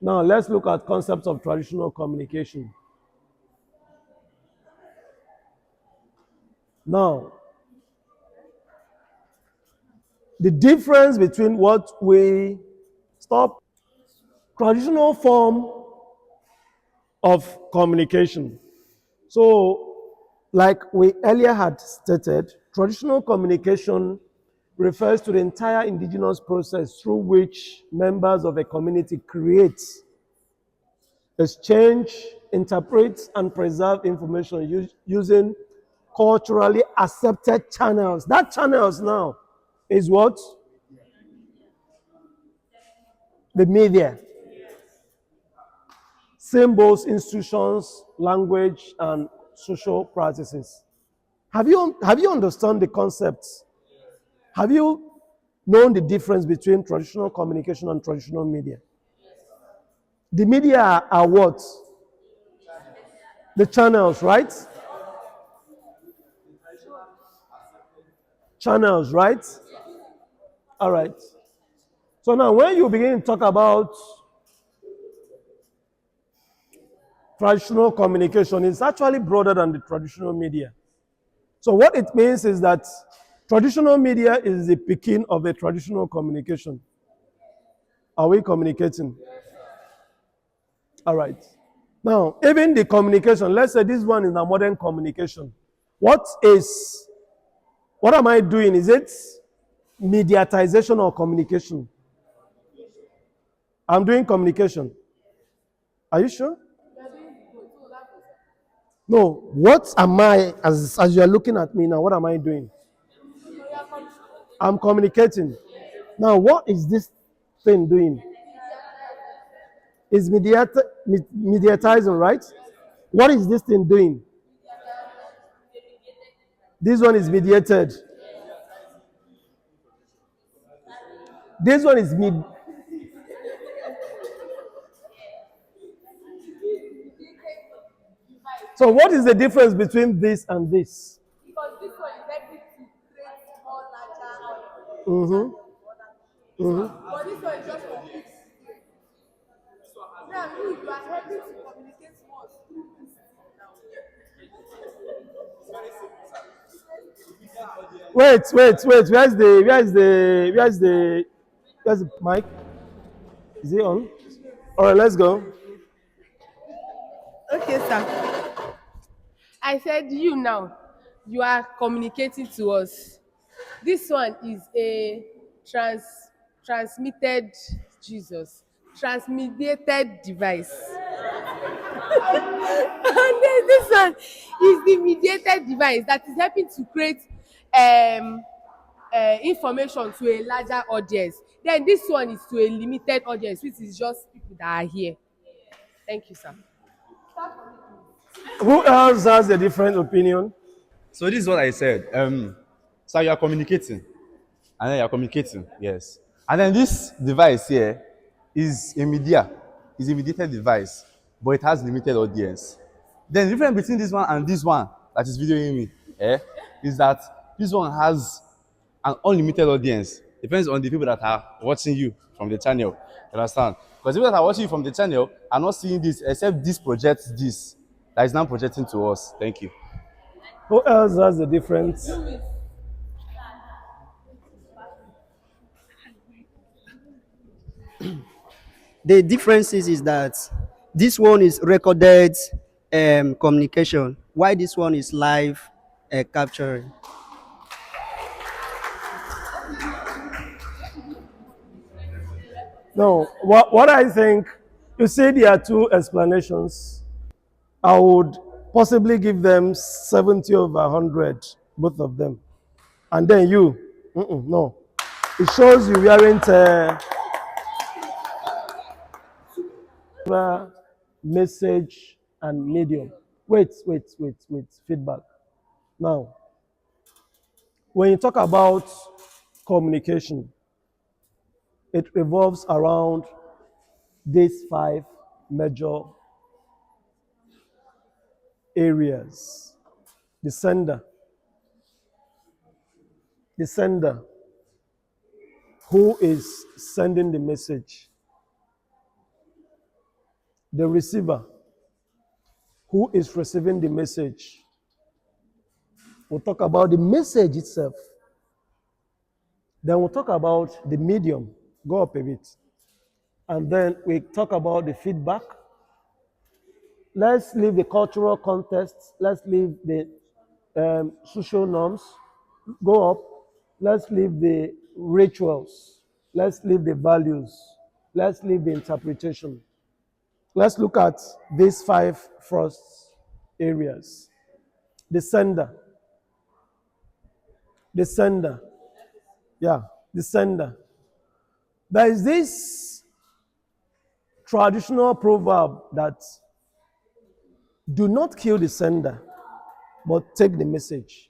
Now, let's look at concepts of traditional communication. Now, the difference between what we stop traditional form of communication. So, like we earlier had stated, traditional communication refers to the entire indigenous process through which members of a community create, exchange, interpret, and preserve information using culturally accepted channels. That channels now is what? The media. Symbols, institutions, language, and social practices. Have you understood the concepts? Have you known the difference between traditional communication and traditional media? The media are what? The channels, right? Channels, right? All right. So now when you begin to talk about traditional communication, it's actually broader than the traditional media. So what it means is that traditional media is the picking of a traditional communication. Are we communicating? All right. Now, even the communication, let's say this one is a modern communication. What am I doing? Is it mediatization or communication? I'm doing communication. Are you sure? No. What am I, as you are looking at me now, what am I doing? I'm communicating. Now, what is this thing doing? It's mediatizing, right? What is this thing doing? This one is mediated. This one is So what is the difference between this and this? Because this one is able to create more larger. But this one is just for peace. Now you are able to communicate more through this now. Wait. Where's the mic? Is it on? All right, let's go. Okay, sir. I said you now. You are communicating to us. This one is a transmitted Jesus, transmediated device. And then this one is the mediated device that is helping to create um, information to a larger audience. Then this one is to a limited audience, which is just people that are here. Thank you, sir. Who else has a different opinion? So this is what I said. So you are communicating, and then you are communicating, yes. And then this device here is a mediated device, but it has limited audience. Then the difference between this one and this one that is videoing me, is that this one has an unlimited audience. Depends on the people that are watching you from the channel. You understand? Because people that are watching you from the channel are not seeing this except this projects this that is now projecting to us. Thank you. Who else has a difference? The difference is that this one is recorded communication, while this one is live capturing. No, what I think, you say there are two explanations. I would possibly give them 70 over 100, both of them. And then you, no. It shows you wearing message and medium. Wait. Feedback. Now, when you talk about communication, it revolves around these 5 major areas. The sender, who is sending the message. the receiver, who is receiving the message. We'll talk about the message itself. Then we'll talk about the medium. Go up a bit. And then we talk about the feedback. Let's leave the cultural context. Let's leave the social norms. Go up. Let's leave the rituals. Let's leave the values. Let's leave the interpretation. Let's look at these 5 first areas. The sender. The sender. Yeah, the sender. There is this traditional proverb that do not kill the sender, but take the message.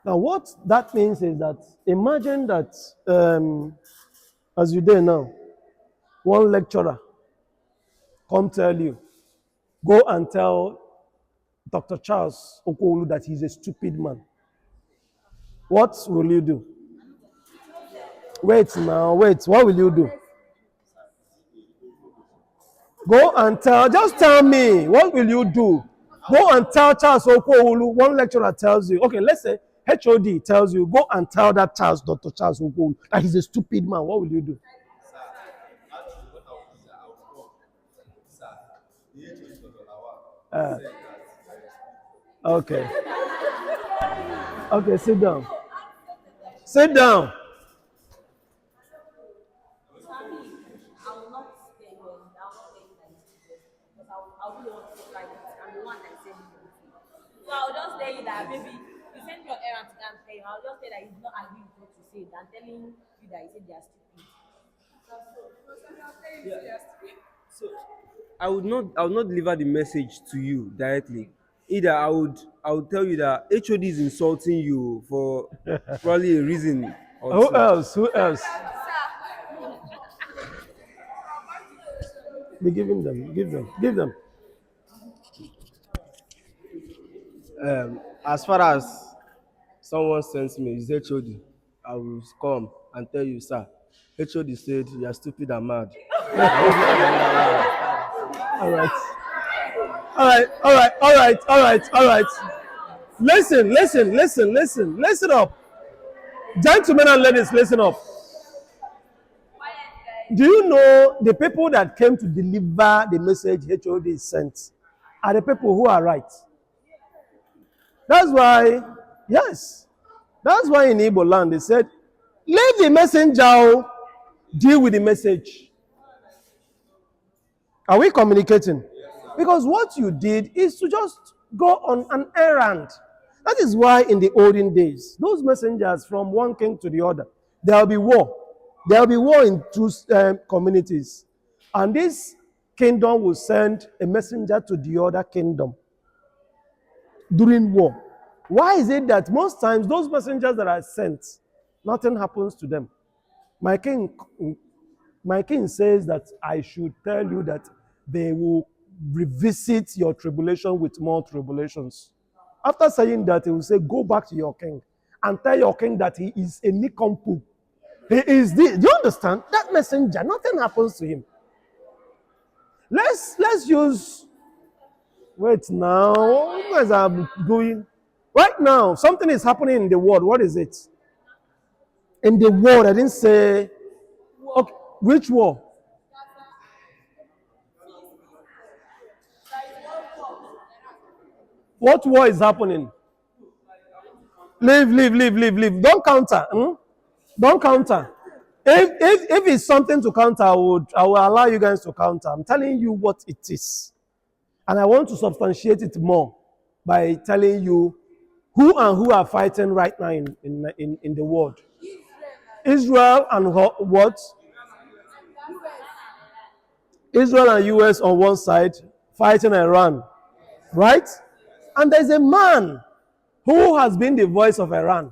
Now, what that means is that imagine that, as you do now, one lecturer come tell you, go and tell Dr. Charles Okolu that he's a stupid man. What will you do? Wait now, wait. What will you do? Go and tell, just tell me, what will you do? Go and tell Charles Okolu, one lecturer tells you, okay, let's say HOD tells you, go and tell that Charles, Dr. Charles Okolu, that he's a stupid man. What will you do? Okay. Okay, sit down. Sit down. I'll just tell you that maybe you send me on errand to go and tell you. I'll just say that he's not agreeing with what you say than telling you that he said they are stupid. So I would not deliver the message to you directly. Either I would tell you that HOD is insulting you for probably a reason or Who two. else? Who else? Be giving them. Give them. As far as someone sends me, his HOD, I will come and tell you, sir, HOD said you are stupid and mad. All right. Listen up. Gentlemen and ladies, listen up. Do you know the people that came to deliver the message HOD sent are the people who are right? That's why in Igbo land they said, leave the messenger, deal with the message. Are we communicating? Because what you did is to just go on an errand. That is why in the olden days, those messengers from one king to the other, there will be war. There will be war in two communities. And this kingdom will send a messenger to the other kingdom during war. Why is it that most times those messengers that are sent, nothing happens to them? My king says that I should tell you that they will revisit your tribulation with more tribulations. After saying that, he will say, go back to your king and tell your king that he is a nincompoop. He is this. Do you understand? That messenger, nothing happens to him. Let's use. Wait now. You guys are going. Right now, something is happening in the world. What is it? In the world, I didn't say. Okay, which war? What war is happening? Leave. Don't counter. Don't counter. If it's something to counter, I will allow you guys to counter. I'm telling you what it is. And I want to substantiate it more by telling you who are fighting right now in the world. Israel and what? Israel and US on one side fighting Iran. Right? And there's a man who has been the voice of Iran.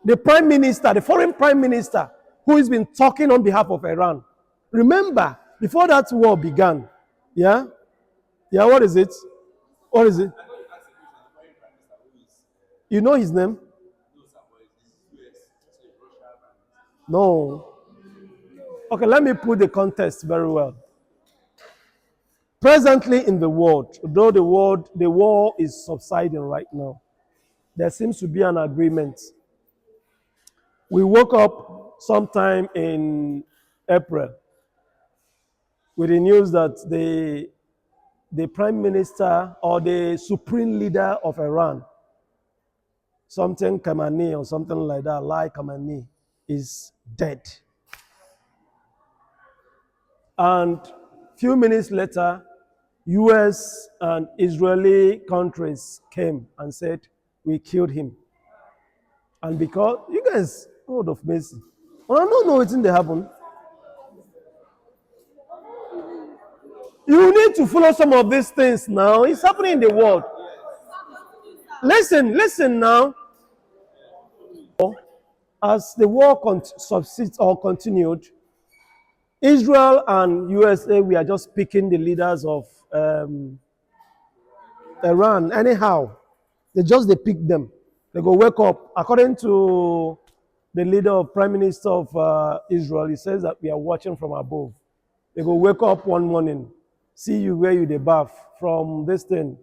The prime minister, the foreign prime minister, who has been talking on behalf of Iran. Remember, before that war began, what is it? What is it? You know his name? No. Okay, let me put the context very well. Presently in the world, though the war is subsiding right now, there seems to be an agreement. We woke up sometime in April with the news that the prime minister or the supreme leader of Iran, something Khamenei or something like that, like Khamenei, is dead. And few minutes later, US and Israeli countries came and said, we killed him. And because, you guys, God of mercy, I don't know what's in the happen. You need to follow some of these things now. It's happening in the world. Listen now. As the war subsists or continued, Israel and USA, we are just picking the leaders of Iran. Anyhow, they pick them. They go wake up. According to the leader of Prime Minister of Israel, he says that we are watching from above. They go wake up one morning, see you where you the bath from this thing,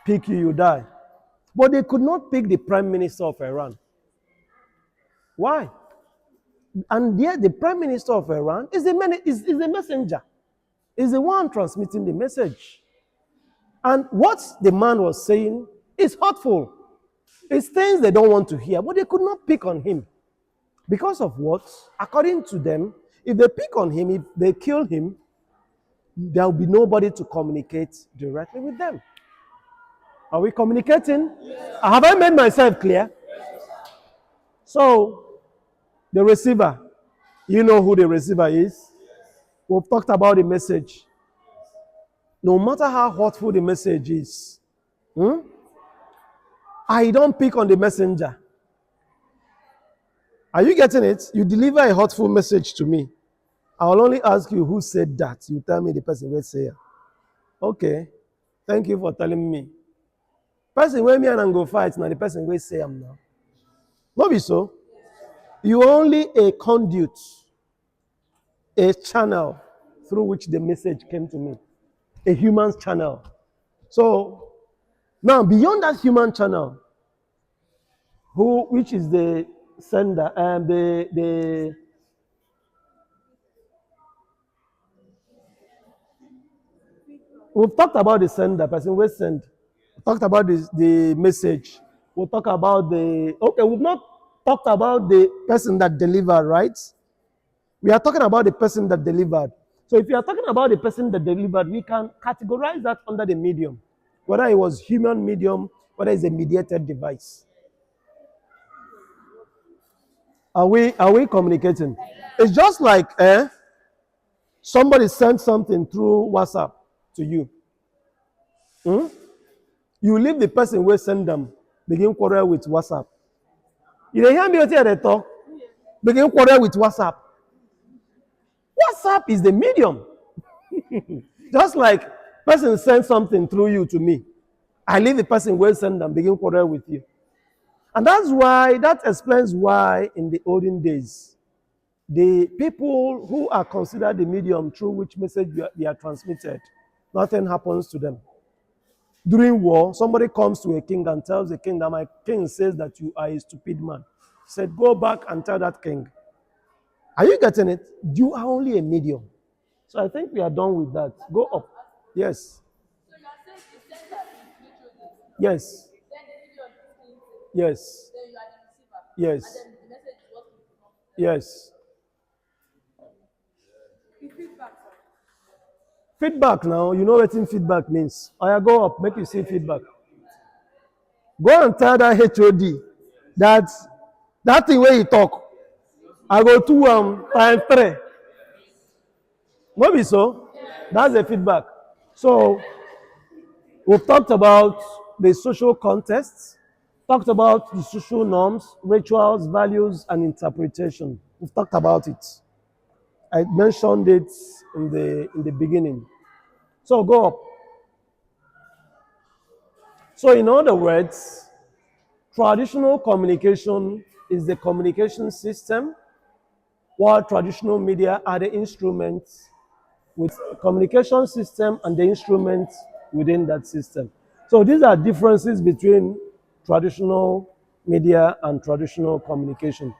pick you, you die. But they could not pick the Prime Minister of Iran. Why? And yet the Prime Minister of Iran is the messenger, is the one transmitting the message. And what the man was saying is hurtful. It's things they don't want to hear, but they could not pick on him. Because of what? According to them, if they pick on him, if they kill him, there will be nobody to communicate directly with them. Are we communicating? Yes. Have I made myself clear? Yes. So, the receiver, you know who the receiver is? Yes. We've talked about the message. No matter how hurtful the message is, I don't pick on the messenger. Are you getting it? You deliver a hurtful message to me. I will only ask you who said that. You tell me the person will say. Okay. Thank you for telling me. Person where me and go fight, now the person will say I'm now. Not be so. You are only a conduit, a channel through which the message came to me. A human channel. So now beyond that human channel, which is the sender and we've talked about the sender, person will send. We talked about the message. We'll talk about we've not talked about the person that delivered, right? We are talking about the person that delivered. So if you are talking about the person that delivered, we can categorize that under the medium. Whether it was human medium, whether it's a mediated device. Are we communicating? It's just like somebody sent something through WhatsApp to you. You leave the person who send them, begin quarrel with WhatsApp. You hear me at the talk? Begin quarrel with WhatsApp. WhatsApp is the medium. Just like person sends something through you to me. I leave the person who send them, begin quarrel with you. And that explains why in the olden days, the people who are considered the medium through which message they are transmitted, nothing happens to them. During war, somebody comes to a king and tells the king that my king says that you are a stupid man. He said, go back and tell that king. Are you getting it? You are only a medium. So I think we are done with that. Go up. Yes. So you are saying the sender is literally. Yes. Then the medium is. Yes. Then you are the receiver. Yes. And then the message is what you. Yes. Feedback now, you know what feedback means. I go up, make you see feedback. Go and tell that HOD that thing where you talk. I go 2 times 3. Maybe so. That's the feedback. So we've talked about the social contexts, talked about the social norms, rituals, values, and interpretation. We've talked about it. I mentioned it in the beginning. So go up. So in other words, traditional communication is the communication system while traditional media are the instruments with communication system and the instruments within that system. So these are differences between traditional media and traditional communication.